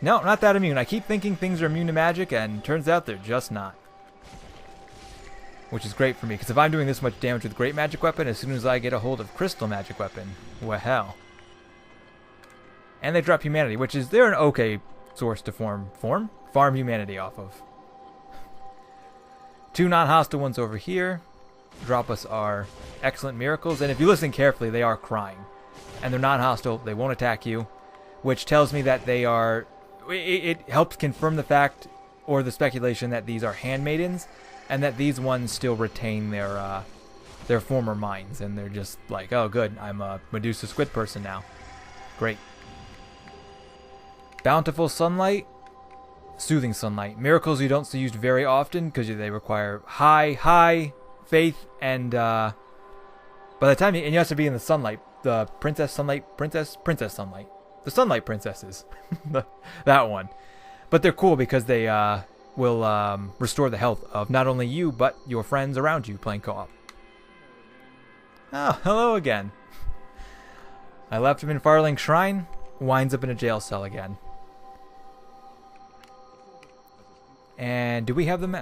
No, not that immune. I keep thinking things are immune to magic, and turns out they're just not. Which is great for me, because if I'm doing this much damage with Great Magic Weapon, as soon as I get a hold of Crystal Magic Weapon, well, hell. And they drop Humanity, which is, they're an okay source to farm Humanity off of. 2 non-hostile ones over here. Drop us our excellent miracles, and if you listen carefully, they are crying. And they're non-hostile, they won't attack you, which tells me that they are... It helps confirm the fact, or the speculation, that these are handmaidens, and that these ones still retain their former minds, and they're just like, oh good, I'm a Medusa squid person now. Great. Bountiful Sunlight, Soothing Sunlight. Miracles you don't see used very often, because they require high faith, and by the time you have to be in the sunlight, the Princess Sunlight. The Sunlight Princesses. That one. But they're cool because they will restore the health of not only you, but your friends around you playing co-op. Oh, hello again. I left him in Firelink Shrine, winds up in a jail cell again. And do we have them?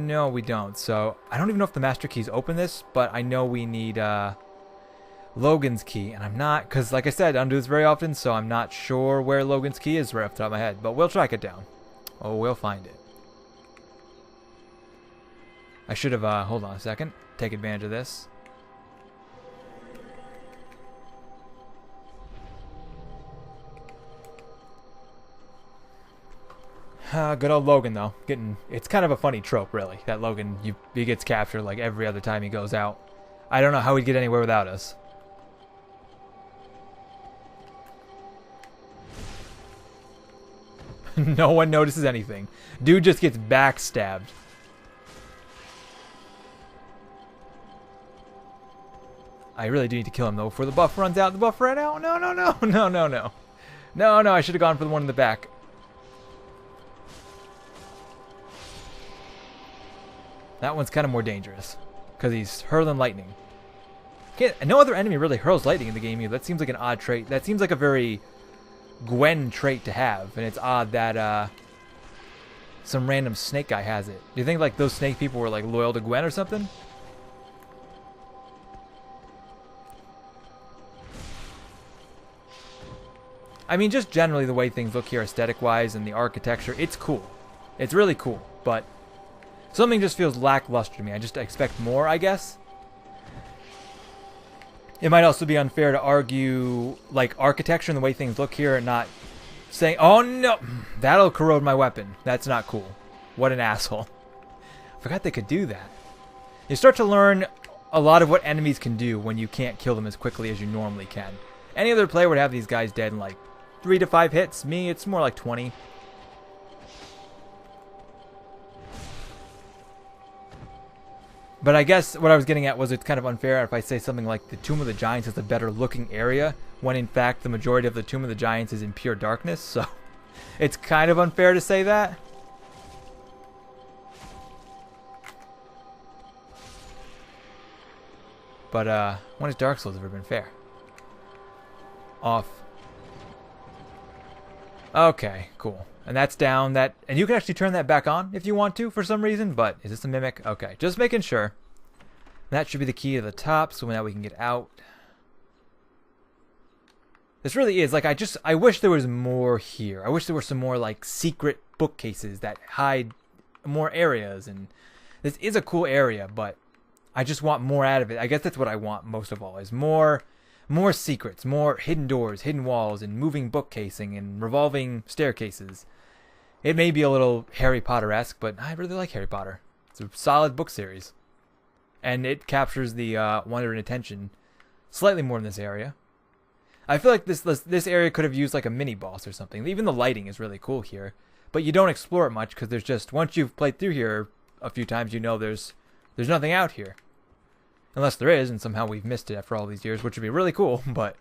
No, we don't. So, I don't even know if the Master Keys open this, but I know we need Logan's Key, and I'm not, because like I said, I don't do this very often, so I'm not sure where Logan's Key is right off the top of my head, but we'll track it down. Oh, we'll find it. I should have, hold on a second, take advantage of this. Good old Logan, though. It's kind of a funny trope, really, that Logan, he gets captured like every other time he goes out. I don't know how he'd get anywhere without us. No one notices anything. Dude just gets backstabbed. I really do need to kill him, though, before the buff runs out. The buff ran out. No, no, no, no, no, no. No, no, I should have gone for the one in the back. That one's kind of more dangerous, because he's hurling lightning. No other enemy really hurls lightning in the game either. That seems like an odd trait. That seems like a very Gwen trait to have, and it's odd that some random snake guy has it. Do you think like those snake people were like loyal to Gwen or something? I mean, just generally the way things look here aesthetic-wise and the architecture, it's cool. It's really cool, but something just feels lackluster to me. I just expect more, I guess. It might also be unfair to argue, like, architecture and the way things look here and not saying, oh no, that'll corrode my weapon. That's not cool. What an asshole. I forgot they could do that. You start to learn a lot of what enemies can do when you can't kill them as quickly as you normally can. Any other player would have these guys dead in like 3 to 5 hits. Me, it's more like 20. But I guess what I was getting at was it's kind of unfair if I say something like the Tomb of the Giants is a better looking area, when in fact the majority of the Tomb of the Giants is in pure darkness, so it's kind of unfair to say that. But when has Dark Souls ever been fair? Off. Okay, cool. And that's down. And you can actually turn that back on if you want to for some reason, but is this a mimic? Okay, just making sure. That should be the key to the top, so now we can get out. This really is, like, I wish there was more here. I wish there were some more, like, secret bookcases that hide more areas, and this is a cool area, but I just want more out of it. I guess that's what I want most of all, is more secrets, more hidden doors, hidden walls, and moving bookcasing, and revolving staircases. It may be a little Harry Potter-esque, but I really like Harry Potter. It's a solid book series. And it captures the wonder and attention slightly more in this area. I feel like this area could have used like a mini-boss or something. Even the lighting is really cool here. But you don't explore it much because there's just, once you've played through here a few times, you know there's nothing out here. Unless there is, and somehow we've missed it after all these years, which would be really cool, but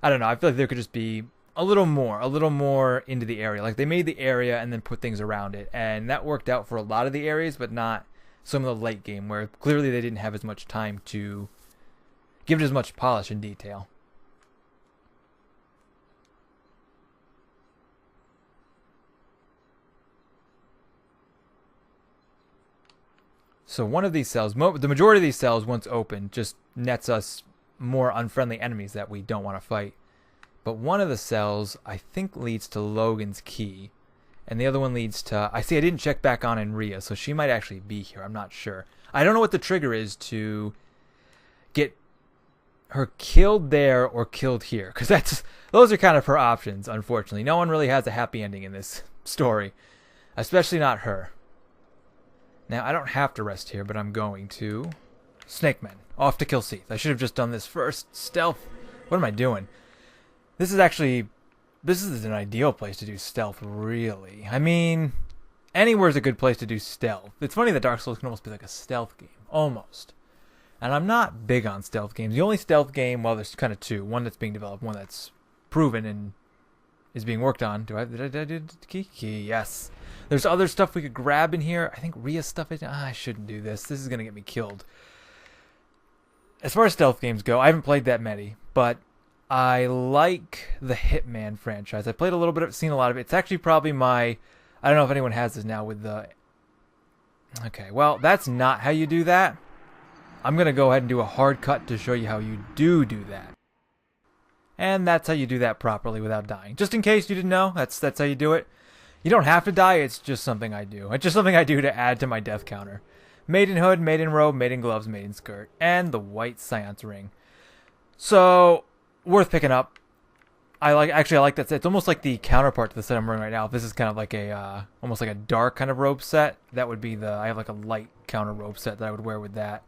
I don't know. I feel like there could just be a little more into the area. Like, they made the area and then put things around it, and that worked out for a lot of the areas, but not some of the late game, where clearly they didn't have as much time to give it as much polish and detail. So one of these cells, the majority of these cells, once open, just nets us more unfriendly enemies that we don't want to fight. But one of the cells, I think, leads to Logan's key. And the other one leads to... I didn't check back on Rhea, so she might actually be here. I'm not sure. I don't know what the trigger is to get her killed there or killed here. Because those are kind of her options, unfortunately. No one really has a happy ending in this story. Especially not her. Now, I don't have to rest here, but I'm going to. Snake Men. Off to kill Seath. I should have just done this first. Stealth. What am I doing? This is an ideal place to do stealth, really. I mean, anywhere's a good place to do stealth. It's funny that Dark Souls can almost be like a stealth game. Almost. And I'm not big on stealth games. The only stealth game, well, there's kind of two. One that's being developed, one that's proven and is being worked on. Did I do the key? Yes. There's other stuff we could grab in here. I think Rhea's stuff is... I shouldn't do this. This is going to get me killed. As far as stealth games go, I haven't played that many, but I like the Hitman franchise. I played a little bit of it, seen a lot of it. It's actually probably my... I don't know if anyone has this now with the... Okay, well, that's not how you do that. I'm going to go ahead and do a hard cut to show you how you do that. And that's how you do that properly without dying. Just in case you didn't know, that's how you do it. You don't have to die, it's just something I do. It's just something I do to add to my death counter. Maiden hood, maiden robe, maiden gloves, maiden skirt, and the white seance ring. So, worth picking up. I like that set. It's almost like the counterpart to the set I'm wearing right now. If this is kind of like a, almost like a dark kind of robe set, that would be I have like a light counter robe set that I would wear with that.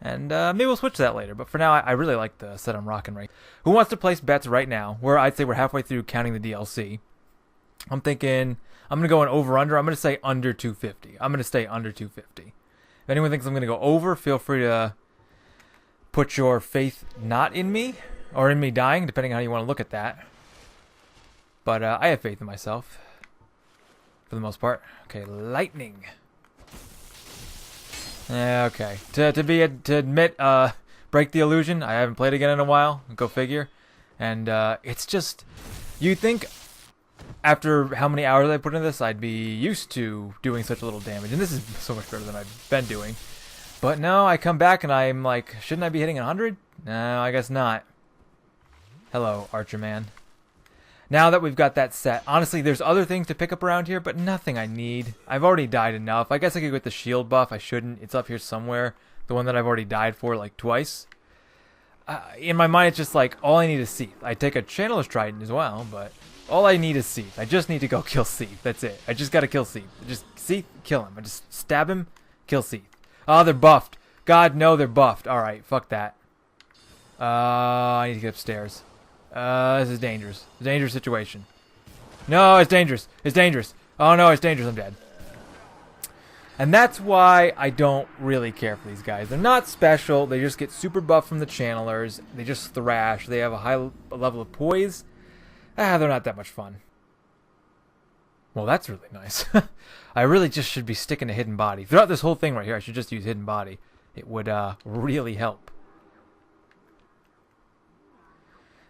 And maybe we'll switch to that later. But for now, I really like the set I'm rocking right now. Who wants to place bets right now? I'd say we're halfway through counting the DLC. I'm thinking I'm going to go an over-under. I'm going to say under 250. I'm going to stay under 250. If anyone thinks I'm going to go over, feel free to put your faith not in me or in me dying, depending on how you want to look at that. But I have faith in myself for the most part. Okay, lightning. Okay, to admit, break the illusion. I haven't played again in a while. Go figure. And it's just, you'd think after how many hours I put into this, I'd be used to doing such a little damage. And this is so much better than I've been doing. But no, I come back and I'm like, shouldn't I be hitting 100? No, I guess not. Hello, Archer Man. Now that we've got that set, honestly, there's other things to pick up around here, but nothing I need. I've already died enough. I guess I could go with the shield buff. I shouldn't. It's up here somewhere. The one that I've already died for like twice. In my mind, it's just like, all I need is Seath. I take a Channeler's Trident as well, but all I need is Seath. I just need to go kill Seath. That's it. I just gotta kill Seath. Just Seath, kill him. I just stab him, kill Seath. Oh, they're buffed. God, no, they're buffed. Alright, fuck that. I need to get upstairs. This is dangerous. It's a dangerous situation. No, it's dangerous. It's dangerous. Oh no, it's dangerous. I'm dead. And that's why I don't really care for these guys. They're not special. They just get super buff from the channelers. They just thrash. They have a high level of poise. They're not that much fun. Well, that's really nice. I really just should be sticking to hidden body. Throughout this whole thing right here, I should just use hidden body. It would really help.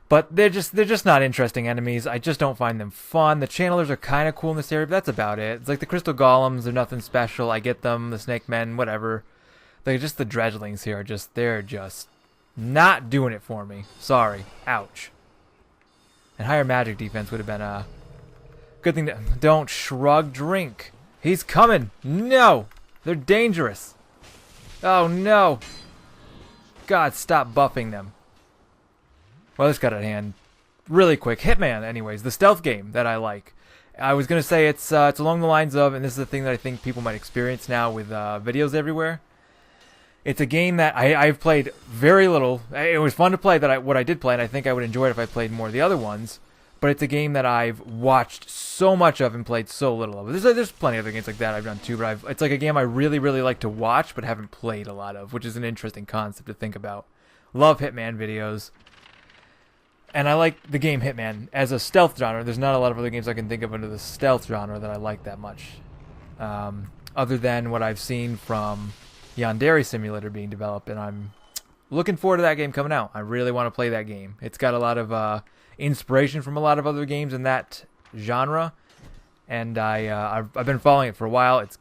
But they're just not interesting enemies. I just don't find them fun. The channelers are kind of cool in this area, but that's about it. It's like the crystal golems, they're nothing special. I get them, the snake men, whatever. They're just the dredgelings here. They're just not doing it for me. Sorry. Ouch. And higher magic defense would have been a good thing to... Don't shrug, drink. He's coming. No. They're dangerous. Oh, no. God, stop buffing them. Well, this got out of hand really quick. Hitman, anyways, the stealth game that I like. I was going to say it's along the lines of, and this is the thing that I think people might experience now with videos everywhere. It's a game that I've played very little. It was fun to play, what I did play, and I think I would enjoy it if I played more of the other ones. But it's a game that I've watched so much of and played so little of. There's plenty of other games like that I've done too, but it's like a game I really, really like to watch but haven't played a lot of, which is an interesting concept to think about. Love Hitman videos. And I like the game Hitman as a stealth genre. There's not a lot of other games I can think of under the stealth genre that I like that much. Other than what I've seen from Yandere Simulator being developed, and I'm looking forward to that game coming out. I really want to play that game. It's got a lot of inspiration from a lot of other games in that genre, and I've been following it for a while. It's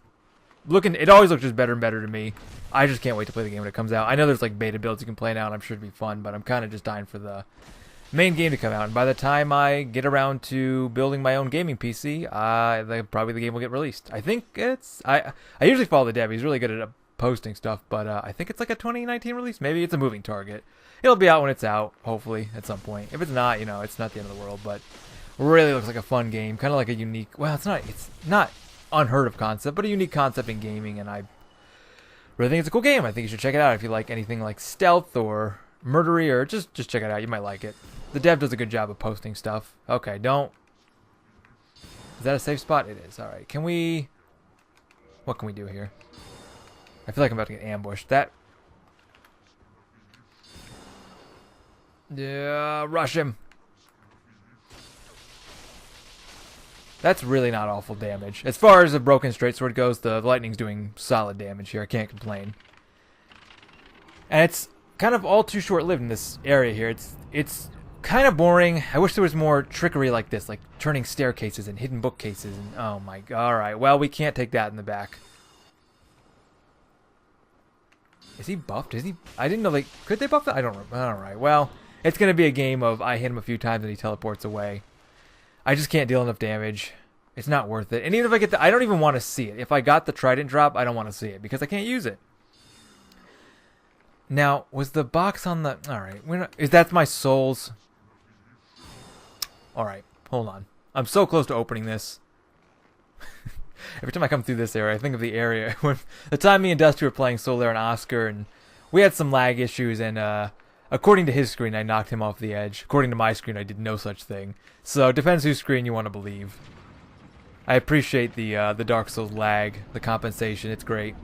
looking. It always looks just better and better to me. I just can't wait to play the game when it comes out. I know there's like beta builds you can play now, and I'm sure it'd be fun. But I'm kind of just dying for the main game to come out. And by the time I get around to building my own gaming PC, probably the game will get released. I think it's. I usually follow the dev. He's really good at posting stuff, but I think it's like a 2019 release. Maybe it's a moving target. It'll be out when it's out, hopefully, at some point. If it's not, it's not the end of the world, but really looks like a fun game. Kind of like a unique, well, it's not unheard of concept, but a unique concept in gaming, and I really think it's a cool game. I think you should check it out if you like anything like stealth or murdery, or just check it out. You might like it. The dev does a good job of posting stuff. Okay, don't. Is that a safe spot? It is. Alright, what can we do here? I feel like I'm about to get ambushed. Yeah, rush him. That's really not awful damage. As far as the broken straight sword goes, the lightning's doing solid damage here. I can't complain. And it's kind of all too short-lived in this area here. It's kind of boring. I wish there was more trickery like this, like turning staircases and hidden bookcases. And oh my god! All right, well we can't take that in the back. Is he buffed? Is he? I didn't know could they buff that? I don't know. All right, well. It's going to be a game of I hit him a few times and he teleports away. I just can't deal enough damage. It's not worth it. And even if I get I don't even want to see it. If I got the Trident drop, I don't want to see it because I can't use it. Now, was the box on the... Alright, that's my souls. Alright, hold on. I'm so close to opening this. Every time I come through this area, I think of the area when the time me and Dusty were playing Solar and Oscar, and we had some lag issues, and according to his screen, I knocked him off the edge. According to my screen, I did no such thing. So it depends whose screen you want to believe. I appreciate the Dark Souls lag, the compensation. It's great.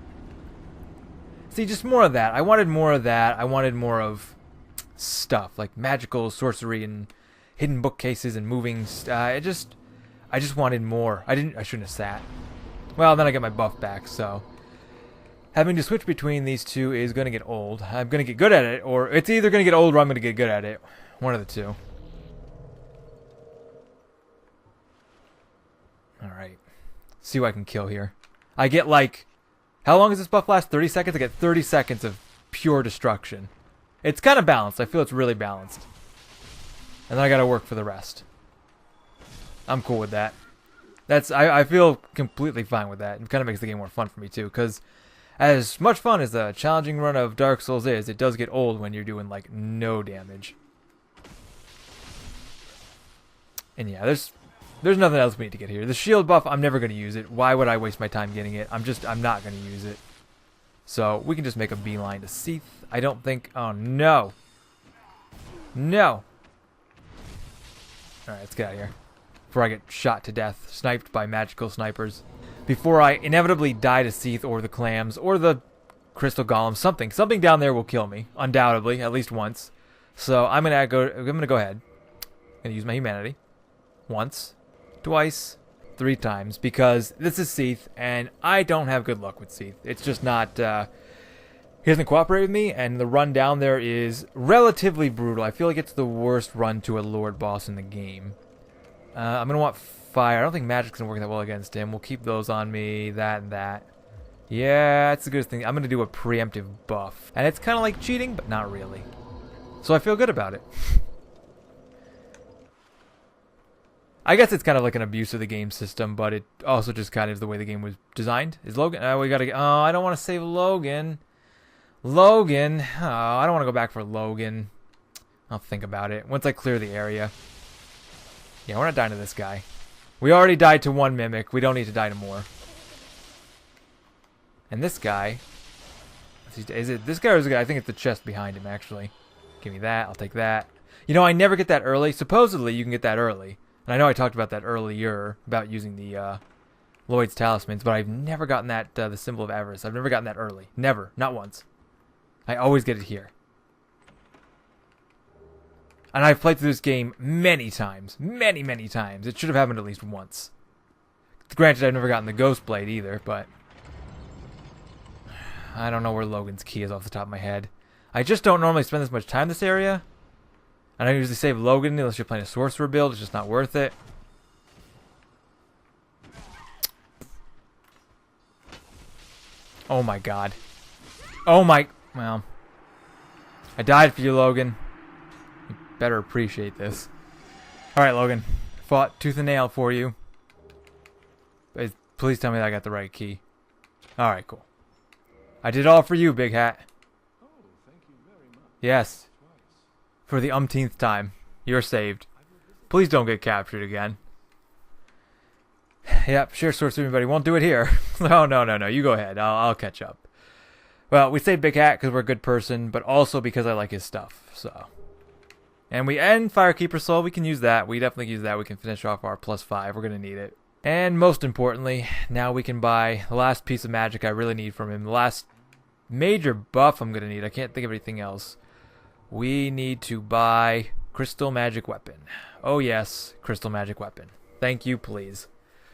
See, just more of that. I wanted more of that. I wanted more of stuff like magical sorcery and hidden bookcases and moving. I just wanted more. I shouldn't have sat. Well, then I get my buff back, so. Having to switch between these two is going to get old. I'm going to get good at it, or it's either going to get old or I'm going to get good at it. One of the two. Alright. See what I can kill here. I get like... How long does this buff last? 30 seconds? I get 30 seconds of pure destruction. It's kind of balanced. I feel it's really balanced. And then I got to work for the rest. I'm cool with that. I feel completely fine with that. It kind of makes the game more fun for me too, because... As much fun as the challenging run of Dark Souls is, it does get old when you're doing, like, no damage. And yeah, there's nothing else we need to get here. The shield buff, I'm never going to use it. Why would I waste my time getting it? I'm not going to use it. So, we can just make a beeline to Seath. I don't think... Oh, no. No. Alright, let's get out of here. Before I get shot to death, sniped by magical snipers. Before I inevitably die to Seath or the clams or the crystal golem, something down there will kill me, undoubtedly, at least once. So I'm gonna go ahead. I'm gonna use my humanity, once, twice, 3 times, because this is Seath, and I don't have good luck with Seath. It's just not. He doesn't cooperate with me, and the run down there is relatively brutal. I feel like it's the worst run to a Lord boss in the game. I'm gonna want fire. I don't think magic's gonna work that well against him. We'll keep those on me, that and that. Yeah, that's the good thing. I'm gonna do a preemptive buff. And it's kinda like cheating, but not really. So I feel good about it. I guess it's kind of like an abuse of the game system, but it also just kind of is the way the game was designed. Is Logan? We gotta get... Oh, I don't want to save Logan. Logan. Oh, I don't want to go back for Logan. I'll think about it. Once I clear the area. Yeah, we're not dying to this guy. We already died to 1 mimic. We don't need to die to more. And this guy... Is it this guy or is it? I think it's the chest behind him, actually. Give me that. I'll take that. You know, I never get that early. Supposedly, you can get that early. And I know I talked about that earlier, about using the Lloyd's Talismans, but I've never gotten that, the Symbol of Avarice. I've never gotten that early. Never. Not once. I always get it here. And I've played through this game many times. Many, many times. It should have happened at least once. Granted, I've never gotten the Ghost Blade either, but... I don't know where Logan's key is off the top of my head. I just don't normally spend this much time in this area. And I usually save Logan unless you're playing a Sorcerer build. It's just not worth it. Oh my god. Oh my... Well. I died for you, Logan. You better appreciate this. Alright, Logan. Fought tooth and nail for you. Please tell me that I got the right key. Alright, cool. I did all for you, Big Hat. Oh, thank you very much. Yes. For the umpteenth time. You're saved. Please don't get captured again. Yep, share source with everybody. Won't do it here. No. You go ahead. I'll catch up. Well, we say Big Hat because we're a good person, but also because I like his stuff. So, and we end Firekeeper Soul. We can use that. We definitely use that. We can finish off our +5. We're gonna need it. And most importantly, now we can buy the last piece of magic I really need from him. The last major buff I'm gonna need. I can't think of anything else. We need to buy Crystal Magic Weapon. Oh yes, Crystal Magic Weapon. Thank you, please.